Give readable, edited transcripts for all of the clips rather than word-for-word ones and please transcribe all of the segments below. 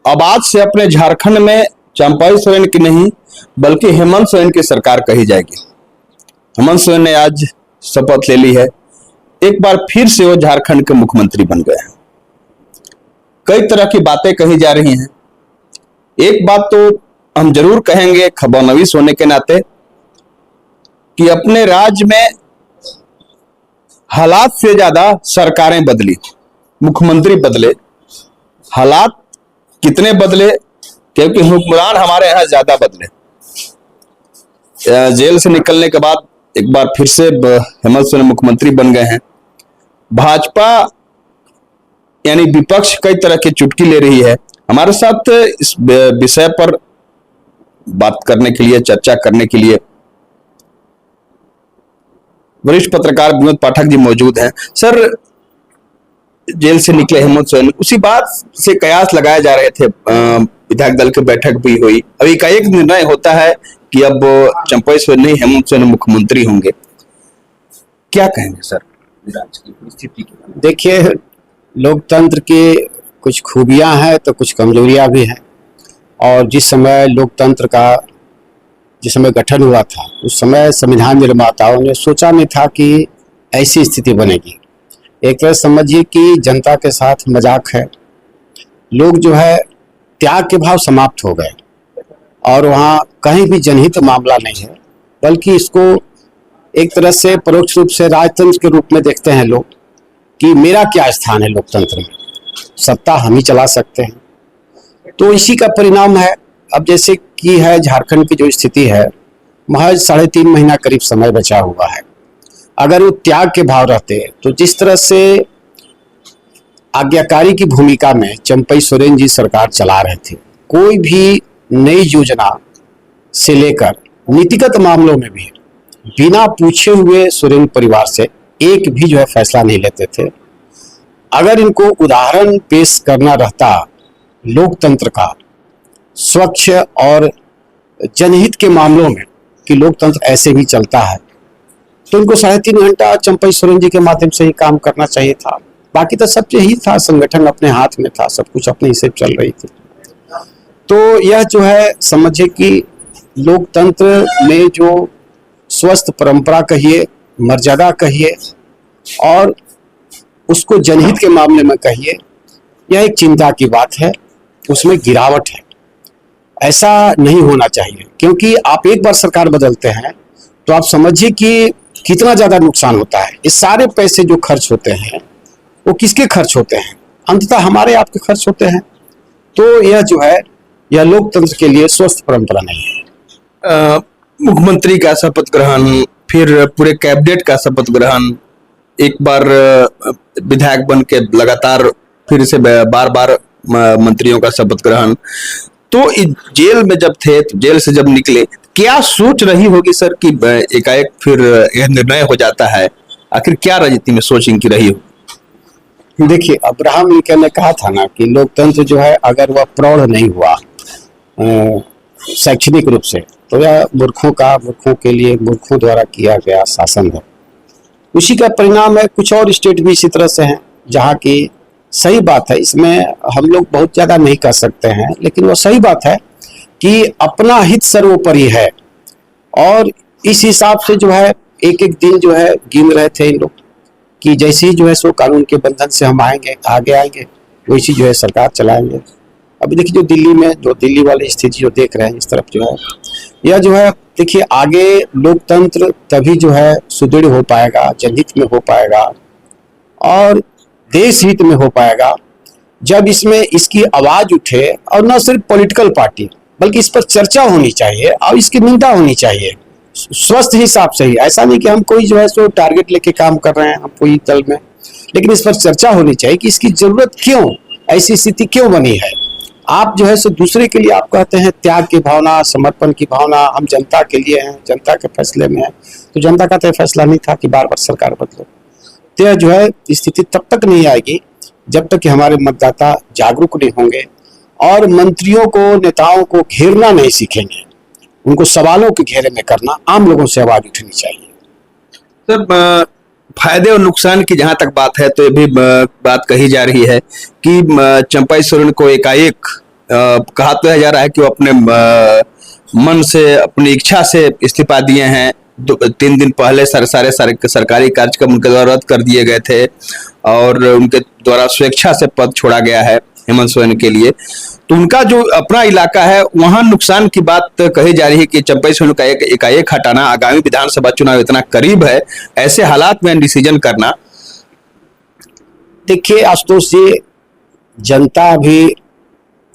अब आज से अपने झारखंड में चंपाई सोरेन की नहीं बल्कि हेमंत सोरेन की सरकार कही जाएगी। हेमंत सोरेन ने आज शपथ ले ली है, एक बार फिर से वो झारखंड के मुख्यमंत्री बन गए हैं। कई तरह की बातें कही जा रही हैं। एक बात तो हम जरूर कहेंगे खबरनवीस होने के नाते कि अपने राज्य में हालात से ज्यादा सरकारें बदली, मुख्यमंत्री बदले। हालात कितने बदले, क्योंकि हुक्मरान हमारे यहाँ ज्यादा बदले। जेल से निकलने के बाद एक बार फिर से हेमंत सोरेन मुख्यमंत्री बन गए हैं। भाजपा यानी विपक्ष कई तरह की चुटकी ले रही है। हमारे साथ इस विषय पर बात करने के लिए, चर्चा करने के लिए वरिष्ठ पत्रकार विनोद पाठक जी मौजूद हैं। सर, जेल से निकले हेमंत सोरेन, उसी बात से कयास लगाए जा रहे थे, विधायक दल की बैठक भी हुई, अभी का एक निर्णय होता है कि अब चंपाई सोरेन नहीं हेमंत सोरेन मुख्यमंत्री होंगे। क्या कहेंगे सर राज्य की परिस्थिति की? देखिए, लोकतंत्र की कुछ खूबियां हैं तो कुछ कमजोरियां भी हैं। और जिस समय लोकतंत्र का जिस समय गठन हुआ था उस समय संविधान निर्माताओं ने सोचा नहीं था कि ऐसी स्थिति बनेगी। एक तरह समझिए कि जनता के साथ मजाक है। लोग जो है त्याग के भाव समाप्त हो गए और वहाँ कहीं भी जनहित मामला नहीं है, बल्कि इसको एक तरह से परोक्ष रूप से राजतंत्र के रूप में देखते हैं लोग कि मेरा क्या स्थान है लोकतंत्र में, सत्ता हम ही चला सकते हैं। तो इसी का परिणाम है। अब जैसे कि है झारखंड की जो स्थिति है, महज 3.5 महीना करीब समय बचा हुआ है। अगर वो त्याग के भाव रहते तो जिस तरह से आज्ञाकारी की भूमिका में चंपाई सोरेन जी सरकार चला रहे थे, कोई भी नई योजना से लेकर नीतिगत मामलों में भी बिना पूछे हुए सोरेन परिवार से एक भी जो है फैसला नहीं लेते थे। अगर इनको उदाहरण पेश करना रहता लोकतंत्र का स्वच्छ और जनहित के मामलों में कि लोकतंत्र ऐसे भी चलता है, तो इनको 3.5 घंटा चंपाई सोरेन जी के माध्यम से ही काम करना चाहिए था। बाकी तो सब यही था, संगठन अपने हाथ में था, सब कुछ अपने हिस्से चल रही थी। तो यह जो है समझिए कि लोकतंत्र में जो स्वस्थ परंपरा कहिए, मर्यादा कहिए और उसको जनहित के मामले में कहिए, यह एक चिंता की बात है, उसमें गिरावट है। ऐसा नहीं होना चाहिए, क्योंकि आप एक बार सरकार बदलते हैं तो आप समझिए कि कितना ज्यादा नुकसान होता है। इस सारे पैसे जो खर्च होते हैं वो किसके खर्च होते हैं? अंततः हमारे आपके खर्च होते हैं। तो यह जो है यह लोकतंत्र के लिए स्वस्थ परंपरा नहीं है। मुख्यमंत्री का शपथ ग्रहण, फिर पूरे कैबिनेट का शपथ ग्रहण, एक बार विधायक बन के लगातार फिर से बार बार मंत्रियों का शपथ ग्रहण। तो जेल में जब थे, तो जेल से जब निकले, क्या सोच रही होगी सर कि एकाएक फिर यह निर्णय हो जाता है? आखिर क्या राजनीति में सोच इनकी रही हो? देखिए, अब्राहम लिंकन ने कहा था ना कि लोकतंत्र जो है अगर वह प्रौढ़ नहीं हुआ शैक्षणिक रूप से, तो यह मूर्खों के लिए मूर्खों द्वारा किया गया शासन है। उसी का परिणाम है। कुछ और स्टेट भी इसी तरह से हैं जहाँ की सही बात है, इसमें हम लोग बहुत ज्यादा नहीं कर सकते हैं, लेकिन वो सही बात है कि अपना हित सर्वोपरि है। और इस हिसाब से जो है एक एक दिन जो है गिन रहे थे इन लोग कि जैसे ही जो है सो कानून के बंधन से हम आगे आएंगे वैसी जो है सरकार चलाएंगे। अभी देखिए जो दिल्ली में, जो दिल्ली वाली स्थिति जो देख रहे हैं इस तरफ जो है, यह जो है देखिए आगे लोकतंत्र तभी जो है सुदृढ़ हो पाएगा, जनहित में हो पाएगा और देश हित में हो पाएगा जब इसमें इसकी आवाज उठे। और न सिर्फ पॉलिटिकल पार्टी, बल्कि इस पर चर्चा होनी चाहिए और इसकी निंदा होनी चाहिए स्वस्थ हिसाब से ही। ऐसा नहीं कि हम कोई जो है सो टारगेट लेके काम कर रहे हैं, हम कोई दल में, लेकिन इस पर चर्चा होनी चाहिए कि इसकी जरूरत क्यों, ऐसी स्थिति क्यों बनी है। आप जो है सो दूसरे के लिए आप कहते हैं त्याग की भावना, समर्पण की भावना, हम जनता के लिए हैं, जनता के फैसले में है। तो जनता का तो फैसला नहीं था कि बार बार सरकार बदले। तो यह जो है स्थिति तब तक नहीं आएगी जब तक कि हमारे मतदाता जागरूक नहीं होंगे और मंत्रियों को, नेताओं को घेरना नहीं सीखेंगे, उनको सवालों के घेरे में करना, आम लोगों से आवाज उठनी चाहिए। सर, फायदे और नुकसान की जहां तक बात है तो ये भी बात कही जा रही है कि चंपाई सोरेन को एकाएक कहा तो जा रहा है कि वो अपने मन से, अपनी इच्छा से इस्तीफा दिए हैं। 3 दिन पहले सारे सरकारी कार्यक्रम उनके द्वारा रद्द कर दिए गए थे और उनके द्वारा स्वेच्छा से पद छोड़ा गया है हेमंत सोरेन के लिए। तो उनका जो अपना इलाका है वहां नुकसान की बात कही जा रही है कि चंपई सोरेन का एकाएक हटाना, आगामी विधानसभा चुनाव इतना करीब है, ऐसे हालात में डिसीजन करना। देखिए आशुतोष जी, जनता भी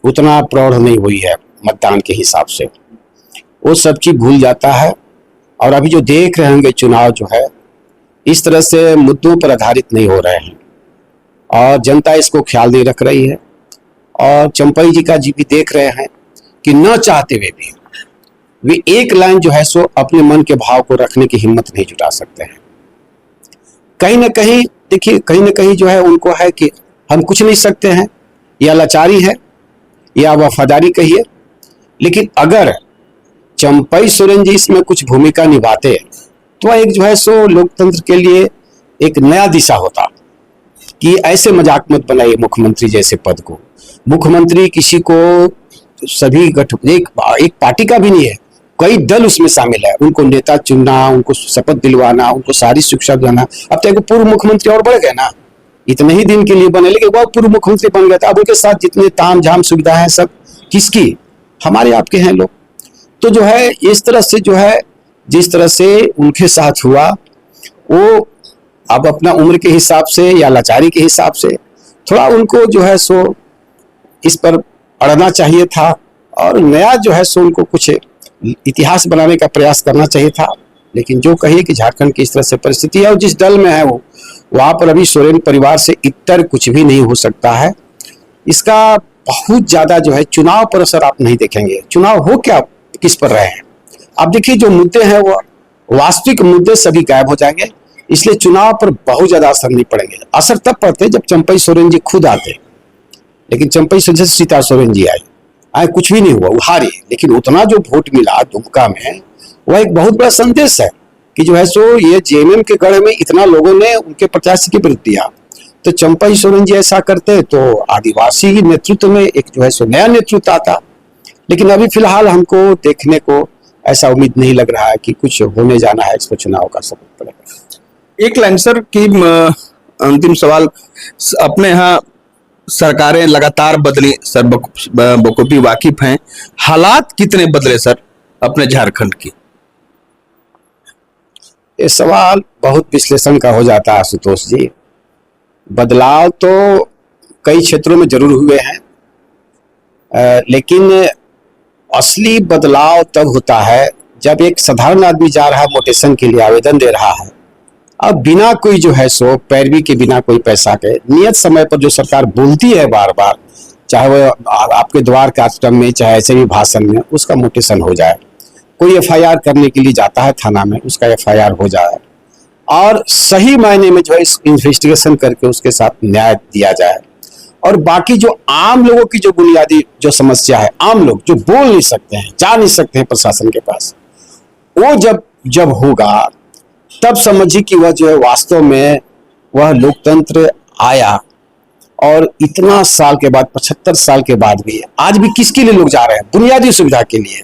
उतना प्रौढ़ नहीं हुई है मतदान के हिसाब से, वो सब चीज भूल जाता है। और अभी जो देख रहे होंगे चुनाव जो है इस तरह से मुद्दों पर आधारित नहीं हो रहे हैं और जनता इसको ख्याल नहीं रख रही है। और चंपई जी का जी भी देख रहे हैं कि न चाहते हुए भी वे एक लाइन जो है सो अपने मन के भाव को रखने की हिम्मत नहीं जुटा सकते हैं। कहीं ना कहीं देखिए, कहीं ना कहीं जो है उनको है कि हम कुछ नहीं सकते हैं, या लाचारी है या वफादारी कहिए। लेकिन अगर चंपई सोरेन जी इसमें कुछ भूमिका निभाते तो एक जो है सो लोकतंत्र के लिए एक नया दिशा होता कि ऐसे मजाक मत बनाइए मुख्यमंत्री जैसे पद को। मुख्यमंत्री किसी को सभी एक पार्टी का भी नहीं है, कई दल उसमें शामिल है। उनको नेता चुनना, उनको शपथ दिलवाना, उनको सारी शिक्षा देना। अब तो एक पूर्व मुख्यमंत्री और बढ़ गए ना, इतने ही दिन के लिए बने, लेकिन वो पूर्व मुख्यमंत्री बन गया था। अब उनके साथ जितने ताम झाम सुविधा है सब किसकी? हमारे आपके हैं लोग। तो जो है इस तरह से जो है जिस तरह से उनके साथ हुआ, वो अब अपना उम्र के हिसाब से या लाचारी के हिसाब से थोड़ा उनको जो है सो इस पर अड़ना चाहिए था और नया जो है सो उनको कुछ इतिहास बनाने का प्रयास करना चाहिए था। लेकिन जो कहिए कि झारखंड की इस तरह से परिस्थिति है और जिस दल में है वो वहां पर अभी सोरेन परिवार से इतर कुछ भी नहीं हो सकता है। इसका बहुत ज्यादा जो है चुनाव पर असर आप नहीं देखेंगे। चुनाव हो क्या किस पर रहे हैं आप देखिए, जो मुद्दे हैं वो वास्तविक मुद्दे सभी गायब हो जाएंगे, इसलिए चुनाव पर बहुत ज्यादा असर नहीं पड़ेंगे। असर तब पड़ते जब चंपई सोरेन जी खुद आते, लेकिन चंपई सोरेन से सीता सोरेन जी आए कुछ भी नहीं हुआ, वो हारे। लेकिन उतना जो वोट मिला दुमका में, वह एक बहुत बड़ा संदेश है कि जो है सो ये जेएमएम के गढ़ में इतना लोगों ने उनके प्रत्याशी के विरुद्ध दिया। तो चंपई सोरेन जी ऐसा करते तो आदिवासी नेतृत्व में एक जो है सो नया नेतृत्व आता। लेकिन अभी फिलहाल हमको देखने को ऐसा उम्मीद नहीं लग रहा है कि कुछ होने जाना है, इसको चुनाव का सबक पड़ेगा। एक लाइन सर की अंतिम सवाल, अपने यहाँ सरकारें लगातार बदली सर, बखूबी वाकिफ हैं, हालात कितने बदले सर अपने झारखंड की? ये सवाल बहुत विश्लेषण का हो जाता है आशुतोष जी। बदलाव तो कई क्षेत्रों में जरूर हुए हैं, लेकिन असली बदलाव तब होता है जब एक साधारण आदमी जा रहा है मोटेशन के लिए, आवेदन दे रहा है, अब बिना कोई जो है सो पैरवी के, बिना कोई पैसा के, नियत समय पर जो सरकार बोलती है बार बार, चाहे वो आपके द्वार कार्यक्रम में चाहे ऐसे भी भाषण में, उसका मोटेशन हो जाए। कोई एफआईआर करने के लिए जाता है थाना में, उसका एफआईआर हो जाए और सही मायने में जो है इन्वेस्टिगेशन करके उसके साथ न्याय दिया जाए। और बाकी जो आम लोगों की जो बुनियादी जो समस्या है, आम लोग जो बोल नहीं सकते हैं, जा नहीं सकते हैं प्रशासन के पास, वो जब होगा तब समझिए कि वह जो है वास्तव में वह लोकतंत्र आया। और इतना साल के बाद, 75 साल के बाद भी आज भी किसके लिए लोग जा रहे हैं? बुनियादी सुविधा के लिए।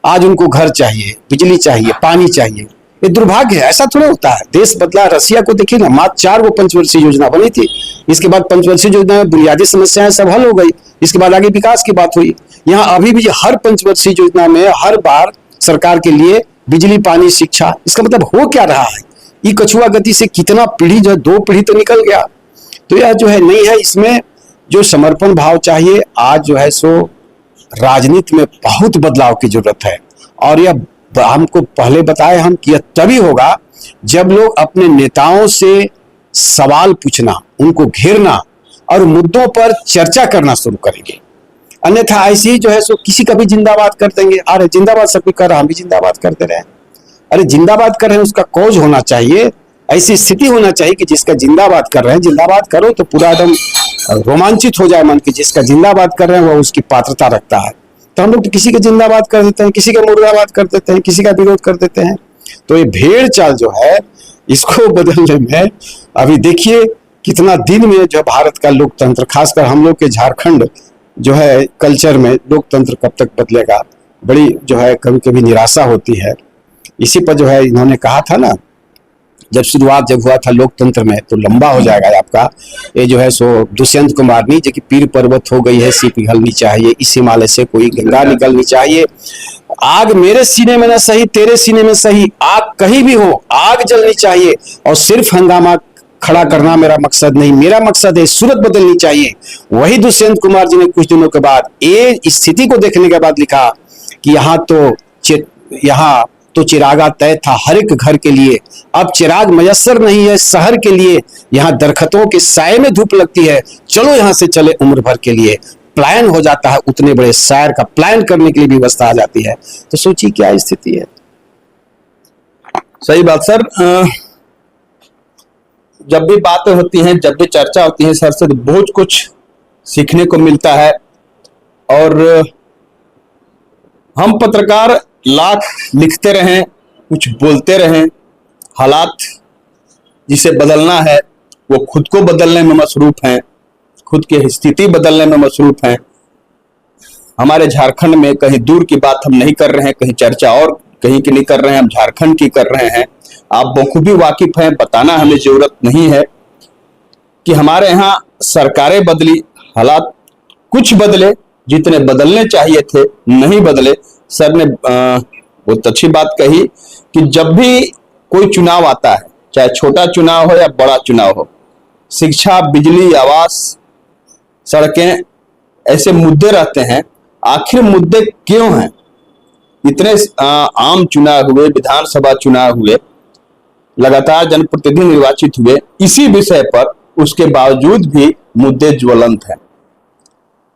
आज उनको घर चाहिए, बिजली चाहिए, पानी चाहिए। ये दुर्भाग्य है, ऐसा थोड़ा होता है। देश बदला। रसिया को देखिए ना, मात्र 4 वो पंचवर्षीय योजना बनी थी, इसके बाद पंचवर्षीय योजना में बुनियादी समस्याएं सब हल हो गई, इसके बाद आगे विकास की बात हुई। यहाँ अभी भी हर पंचवर्षीय योजना में हर बार सरकार के लिए बिजली, पानी, शिक्षा। इसका मतलब हो क्या रहा है? ये कछुआ गति से कितना पीढ़ी जो 2 पीढ़ी तो निकल गया। तो यह जो है नहीं है, इसमें जो समर्पण भाव चाहिए। आज जो है सो राजनीति में बहुत बदलाव की जरूरत है और यह हमको पहले बताए हम कि यह तभी होगा जब लोग अपने नेताओं से सवाल पूछना, उनको घेरना और मुद्दों पर चर्चा करना शुरू करेंगे। अन्यथा ऐसे ही जो है सो किसी का भी जिंदाबाद कर देंगे। अरे जिंदाबाद सब कोई कर रहा, हम भी जिंदाबाद करते रहे। अरे जिंदाबाद कर रहे हैं, उसका कौज होना चाहिए, ऐसी स्थिति होना चाहिए कि जिसका जिंदाबाद कर रहे हैं, जिंदाबाद करो तो पूरा एकदम रोमांचित हो जाए मन की। जिसका जिंदाबाद कर रहे हैं वह उसकी पात्रता रखता है। तो हम लोग तो किसी का जिंदाबाद कर देते हैं, किसी का मुर्दाबाद कर देते हैं, किसी का विरोध कर देते हैं। तो ये भेड़ चाल जो है, इसको बदलने में अभी देखिए कितना दिन में जो भारत का लोकतंत्र, खासकर हम लोग के झारखंड जो है कल्चर में लोकतंत्र कब तक बदलेगा, बड़ी जो है कभी कभी निराशा होती है। इसी पर जो है इन्होंने कहा था ना, जब हुआ था लोकतंत्र में, तो लंबा हो जाएगा आपका ये जो है सो दुष्यंत कुमारनी जो कि पीर पर्वत हो गई है, सी पिघलनी चाहिए, इस हिमालय से कोई गंगा निकलनी चाहिए। आग मेरे सीने में ना सही, तेरे सीने में सही, आग कहीं भी हो आग जलनी चाहिए, और सिर्फ हंगामा खड़ा करना मेरा मकसद नहीं, मेरा मकसद है सूरत बदलनी चाहिए। वही दुष्यंत कुमार जी ने कुछ दिनों के बाद ये स्थिति को देखने के बाद लिखा कि यहाँ तो चिरागा तय था हर एक घर के लिए, अब चिराग मयस्सर नहीं है शहर के लिए, यहाँ दरख्तों के साए में धूप लगती है, चलो यहाँ से चले उम्र भर के लिए। प्लान हो जाता है, उतने बड़े शायर का प्लान करने के लिए भी व्यवस्था आ जाती है। तो सोचिए क्या स्थिति है। सही बात सर। जब भी बातें होती हैं, जब भी चर्चा होती है सर से, तो बहुत कुछ सीखने को मिलता है। और हम पत्रकार लाख लिखते रहें, कुछ बोलते रहें, हालात जिसे बदलना है वो खुद को बदलने में मसरूफ हैं, खुद की स्थिति बदलने में मसरूफ हैं। हमारे झारखंड में कहीं दूर की बात हम नहीं कर रहे हैं, कहीं चर्चा और कहीं की नहीं कर रहे हैं, हम झारखंड की कर रहे हैं। आप बखूबी वाकिफ हैं, बताना हमें जरूरत नहीं है कि हमारे यहाँ सरकारें बदली, हालात कुछ बदले, जितने बदलने चाहिए थे नहीं बदले। सर ने बहुत अच्छी बात कही कि जब भी कोई चुनाव आता है, चाहे छोटा चुनाव हो या बड़ा चुनाव हो, शिक्षा, बिजली, आवास, सड़कें, ऐसे मुद्दे रहते हैं। आखिर मुद्दे क्यों हैं? इतने आम चुनाव हुए, विधानसभा चुनाव हुए, लगातार जनप्रतिनिधि निर्वाचित हुए, इसी विषय पर उसके बावजूद भी मुद्दे ज्वलंत हैं,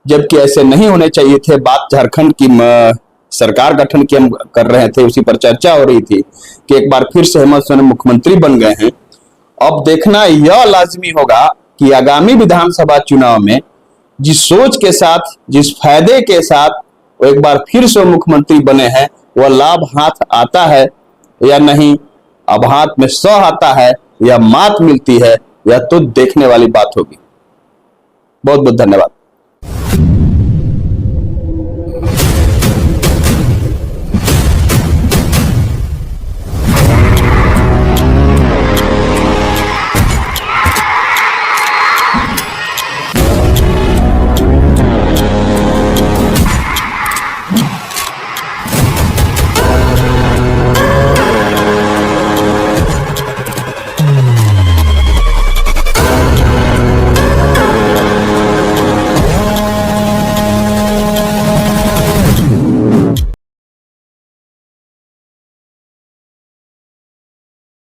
जबकि ऐसे नहीं होने चाहिए थे। बात झारखंड की सरकार गठन की हम कर रहे थे, उसी पर चर्चा हो रही थी कि एक बार फिर से हेमंत सोरेन मुख्यमंत्री बन गए हैं। अब देखना यह लाजमी होगा कि आगामी विधानसभा चुनाव में जिस सोच के साथ, जिस फायदे के साथ वो एक बार फिर से मुख्यमंत्री बने हैं, वह लाभ हाथ आता है या नहीं, अब हाथ में 100 आता है या मात मिलती है, यह तो देखने वाली बात होगी। बहुत बहुत धन्यवाद।